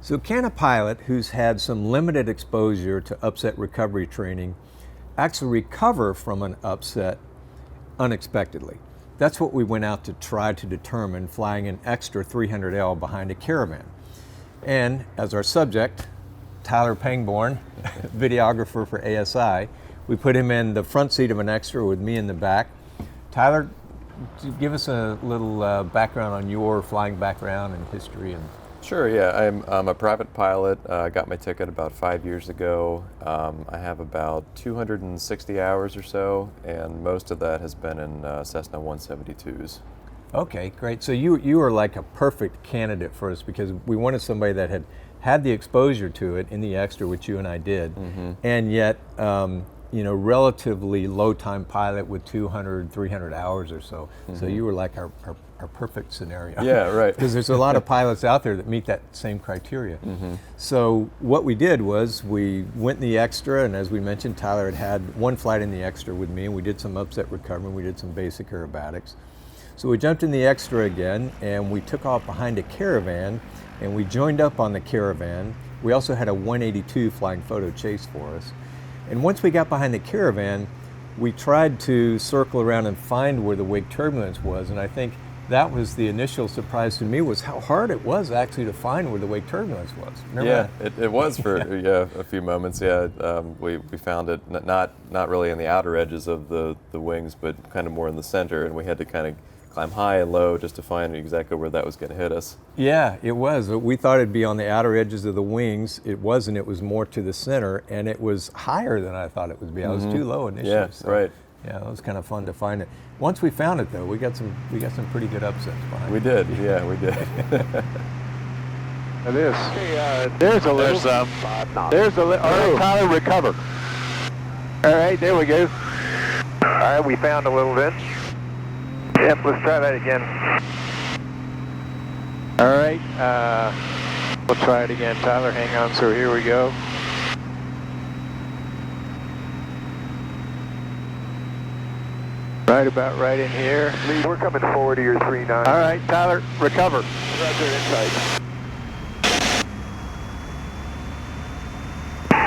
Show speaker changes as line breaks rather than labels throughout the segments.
So can a pilot who's had some limited exposure to upset recovery training actually recover from an upset unexpectedly? That's what we went out to try to determine, flying an extra 300L behind a Caravan. And as our subject, Tyler Pangborn, videographer for ASI, we put him in the front seat of an extra with me in the back. Tyler, give us a little background on your flying background and history.
Sure, yeah. I'm a private pilot. I got my ticket about 5 years ago. I have about 260 hours or so, and most of that has been in Cessna 172s.
Okay, great. So you are like a perfect candidate for us, because we wanted somebody that had the exposure to it in the extra, which you and I did, and yet relatively low time pilot with 200, 300 hours or so. So you were like our perfect scenario.
Yeah, right.
Because there's a lot of pilots out there that meet that same criteria. So what we did was we went in the extra, and as we mentioned, Tyler had one flight in the extra with me, and we did some upset recovery, we did some basic aerobatics. So we jumped in the extra again, and we took off behind a Caravan, and we joined up on the Caravan. We also had a 182 flying photo chase for us. And once we got behind the Caravan, we tried to circle around and find where the wake turbulence was, and I think that was the initial surprise to me, was how hard it was actually to find where the wake turbulence was. Remember
yeah, it was for a few moments. Yeah, we found it not really in the outer edges of the wings, but kind of more in the center, and we had to kind of climb high and low just to find exactly where that was going to hit us.
Yeah, it was. We thought it'd be on the outer edges of the wings. It wasn't. It was more to the center, and it was higher than I thought it would be. I was too low initially.
Yeah,
so,
right.
Yeah, it was kind of fun to find it. Once we found it, though, we got some pretty good upsets behind it.
We did. Yeah, we did.
It is. There's a little. There's a little. All right, Tyler, recover. All right, there we go. All right, we found a little bit. Yep, let's try that again. All right, we'll try it again, Tyler. Hang on, so here we go. Right about right in here.
Lee, we're coming forward to your 39.
All right, Tyler, recover.
Right there inside.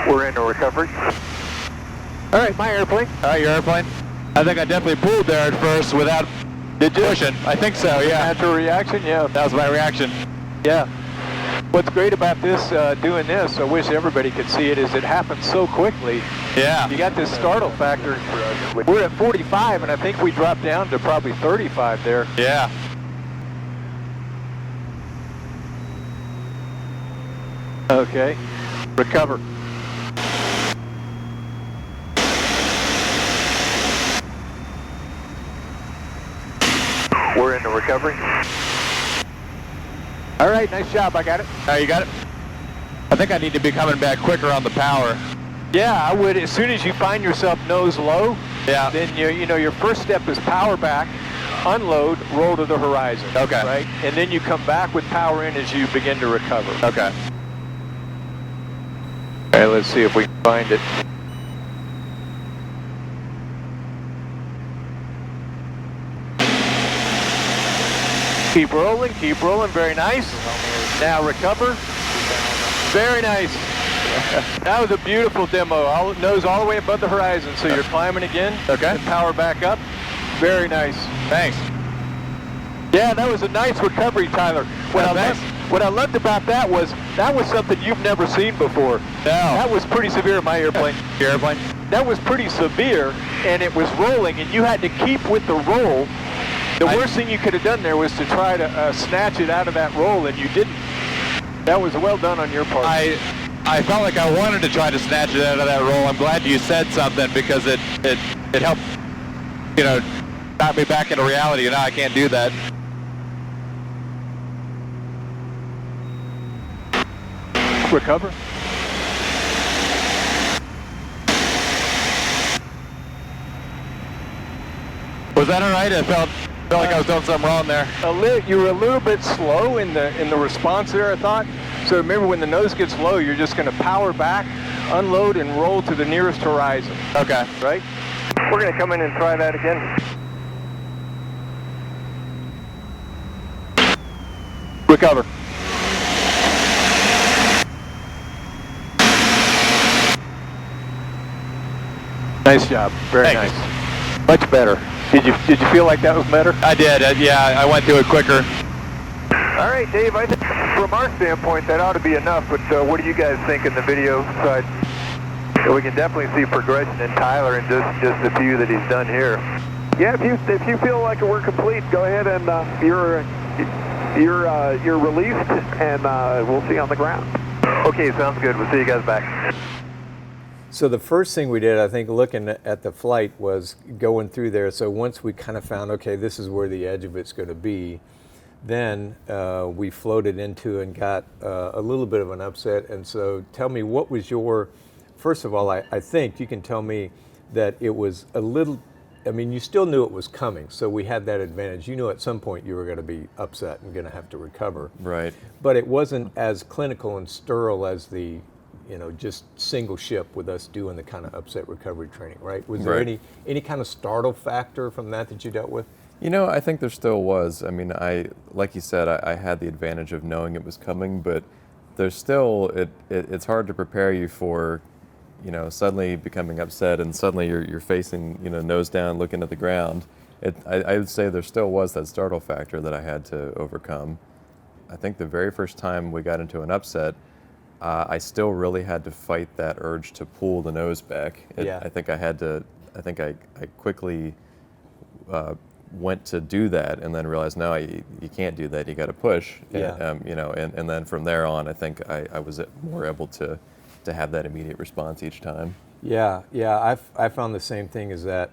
We're in the recovery.
All right, my airplane. All right, your airplane. I think I definitely pulled there at first without pushing. I think so, yeah. Natural reaction, yeah. That was my reaction. Yeah. What's great about this, doing this, I wish everybody could see it, is it happens so quickly. Yeah. You got this startle factor. We're at 45, and I think we dropped down to probably 35 there. Yeah. Okay. Recover.
We're in the recovery.
All right, nice job. I got it. You got it? I think I need to be coming back quicker on the power. Yeah, I would. As soon as you find yourself nose low, then your first step is power back, unload, roll to the horizon. Okay. Right? And then you come back with power in as you begin to recover. Okay. All right, let's see if we can find it. Keep rolling, very nice. Now recover. Very nice. That was a beautiful demo. Nose all the way above the horizon, so you're climbing again. Okay. And power back up. Very nice. Thanks. Yeah, that was a nice recovery, Tyler. What I loved about that was something you've never seen before. No. That was pretty severe, my airplane. Your airplane? That was pretty severe, and it was rolling, and you had to keep with the roll. The worst thing you could have done there was to try to snatch it out of that roll, and you didn't. That was well done on your part. I felt like I wanted to try to snatch it out of that roll. I'm glad you said something, because it helped, knock me back into reality. I can't do that. Recover. Was that all right? I felt like I was doing something wrong there. You were a little bit slow in the response there, I thought. So remember, when the nose gets low, you're just going to power back, unload, and roll to the nearest horizon. Okay. Right?
We're going to come in and try that again.
Recover. Nice job. Very
Thanks.
nice. Much better. Did you feel like that was better? I did. Yeah, I went through it quicker.
All right, Dave, I think from our standpoint, that ought to be enough, but what do you guys think in the video side? We can definitely see progression in Tyler and just the few that he's done here. Yeah, if you feel like we're complete, go ahead and you're released, and we'll see you on the ground. Okay, sounds good. We'll see you guys back.
So the first thing we did, I think, looking at the flight was going through there. So once we kind of found, okay, this is where the edge of it's going to be, then we floated into and got a little bit of an upset. And so tell me, what was your, first of all, I think you can tell me that it was a little, I mean, you still knew it was coming, so we had that advantage. You knew at some point you were going to be upset and going to have to recover.
Right.
But it wasn't as clinical and sterile as the, just single ship with us doing the kind of upset recovery training, right? Was there any kind of startle factor from that you dealt with?
I think there still was. I mean, like you said, I had the advantage of knowing it was coming, but there's still, it's hard to prepare you for, suddenly becoming upset and suddenly you're facing, nose down, looking at the ground. I would say there still was that startle factor that I had to overcome. I think the very first time we got into an upset, I still really had to fight that urge to pull the nose back. I think I quickly went to do that and then realized, no, you can't do that. You got to push. And then from there on, I think I was more able to have that immediate response each time.
Yeah. I found the same thing, is that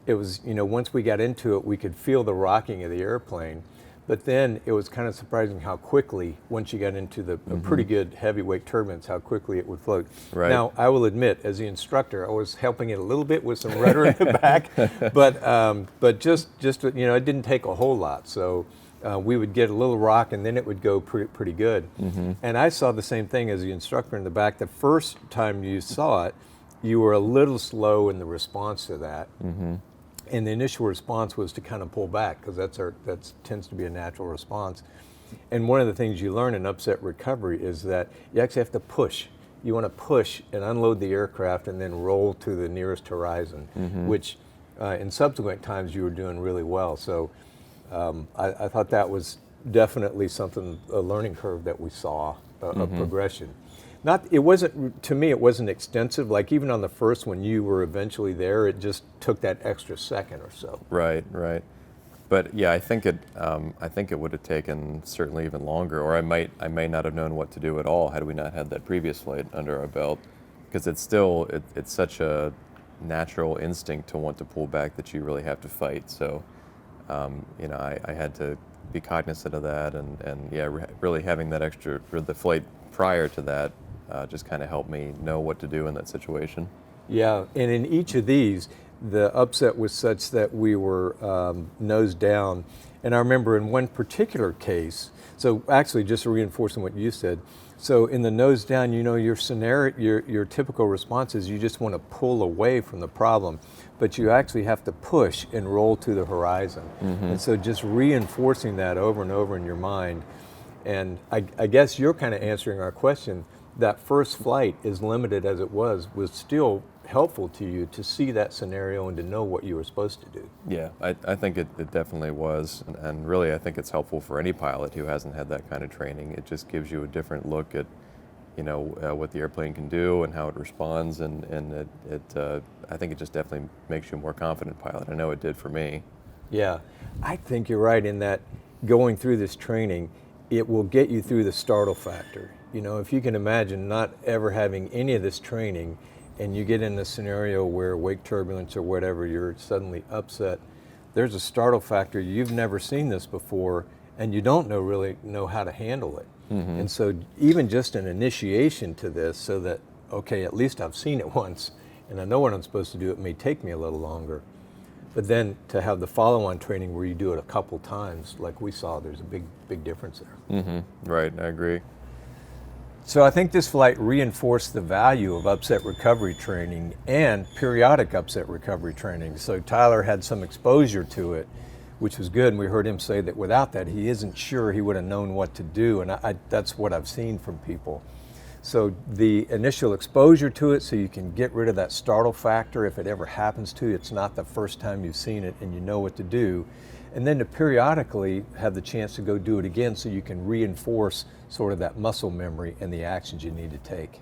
it was, once we got into it, we could feel the rocking of the airplane. But then it was kind of surprising how quickly, once you got into the a pretty good heavyweight turbulence, how quickly it would float.
Right.
Now, I will admit, as the instructor, I was helping it a little bit with some rudder in the back, but just it didn't take a whole lot. So we would get a little rock, and then it would go pretty good. And I saw the same thing as the instructor in the back. The first time you saw it, you were a little slow in the response to that. And the initial response was to kind of pull back, because that tends to be a natural response. And one of the things you learn in upset recovery is that you actually have to push. You want to push and unload the aircraft and then roll to the nearest horizon, which in subsequent times you were doing really well. So I thought that was definitely a learning curve that we saw, a progression. It wasn't extensive. Like even on the first one, you were eventually there. It just took that extra second or so.
Right. But yeah, I think it would have taken certainly even longer, or I may not have known what to do at all had we not had that previous flight under our belt, because it's such a natural instinct to want to pull back that you really have to fight. So, I had to be cognizant of that, and really having that extra, for the flight prior to that, just kind of helped me know what to do in that situation. Yeah,
and in each of these, the upset was such that we were nose down. And I remember in one particular case, so actually just reinforcing what you said, so in the nose down, your scenario, your typical response is you just want to pull away from the problem, but you actually have to push and roll to the horizon. And so just reinforcing that over and over in your mind. And I guess you're kind of answering our question. That first flight, as limited as it was still helpful to you to see that scenario and to know what you were supposed to do.
Yeah, I think it definitely was. And really, I think it's helpful for any pilot who hasn't had that kind of training. It just gives you a different look at, what the airplane can do and how it responds. And I think it just definitely makes you a more confident pilot. I know it did for me.
Yeah, I think you're right in that going through this training, it will get you through the startle factor. If you can imagine not ever having any of this training, and you get in a scenario where wake turbulence or whatever, you're suddenly upset, there's a startle factor. You've never seen this before, and you don't really know how to handle it. And so even just an initiation to this, so that, okay, at least I've seen it once, and I know what I'm supposed to do. It may take me a little longer. But then to have the follow-on training where you do it a couple times, like we saw, there's a big difference there.
Right, I agree.
So I think this flight reinforced the value of upset recovery training and periodic upset recovery training. So Tyler had some exposure to it, which was good. And we heard him say that without that, he isn't sure he would have known what to do. And that's what I've seen from people. So the initial exposure to it, so you can get rid of that startle factor if it ever happens to you. It's not the first time you've seen it and you know what to do. And then to periodically have the chance to go do it again so you can reinforce sort of that muscle memory and the actions you need to take.